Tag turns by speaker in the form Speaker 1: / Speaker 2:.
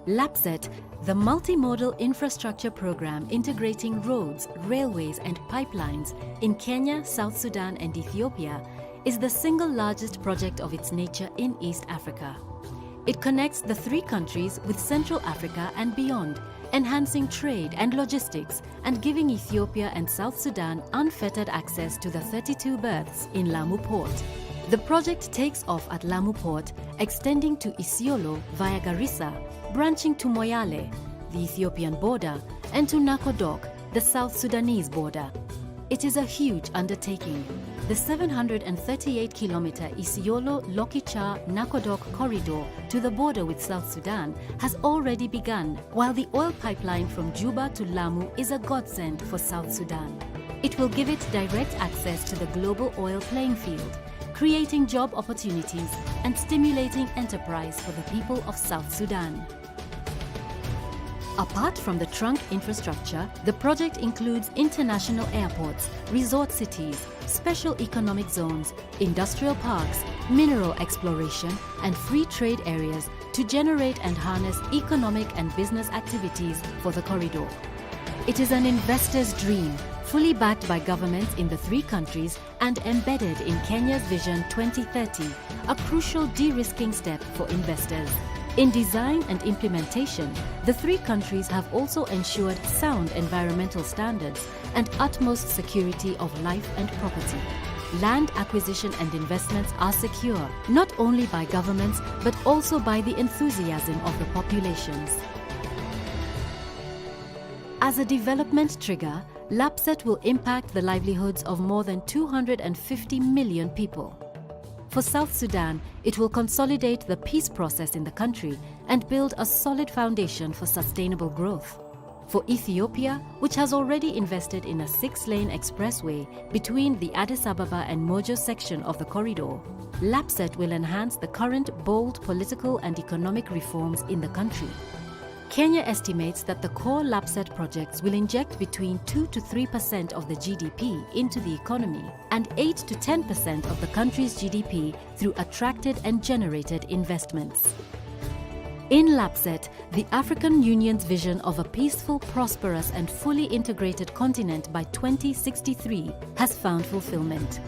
Speaker 1: LAPSSET, the multimodal infrastructure program integrating roads, railways and pipelines in Kenya, South Sudan and Ethiopia, is the single largest project of its nature in East Africa. It connects the three countries with Central Africa and beyond, enhancing trade and logistics and giving Ethiopia and South Sudan unfettered access to the 32 berths in Lamu port. The project takes off at Lamu port, extending to Isiolo via Garissa, branching to Moyale, the Ethiopian border, and to Nakodok, the South Sudanese border. It is a huge undertaking. The 738-kilometer Isiolo-Lokicha-Nakodok corridor to the border with South Sudan has already begun, while the oil pipeline from Juba to Lamu is a godsend for South Sudan. It will give it direct access to the global oil playing field, creating job opportunities and stimulating enterprise for the people of South Sudan. Apart from the trunk infrastructure, the project includes international airports, resort cities, special economic zones, industrial parks, mineral exploration, and free trade areas to generate and harness economic and business activities for the corridor. It is an investor's dream, fully backed by governments in the three countries and embedded in Kenya's Vision 2030, a crucial de-risking step for investors. In design and implementation, the three countries have also ensured sound environmental standards and utmost security of life and property. Land acquisition and investments are secure, not only by governments but also by the enthusiasm of the populations. As a development trigger, LAPSSET will impact the livelihoods of more than 250 million people. For South Sudan, it will consolidate the peace process in the country and build a solid foundation for sustainable growth. For Ethiopia, which has already invested in a 6-lane expressway between the Addis Ababa and Mojo section of the corridor, LAPSSET will enhance the current bold political and economic reforms in the country. Kenya estimates that the core LAPSSET projects will inject between 2 to 3% of the GDP into the economy and 8 to 10% of the country's GDP through attracted and generated investments. In LAPSSET, the African Union's vision of a peaceful, prosperous and fully integrated continent by 2063 has found fulfillment.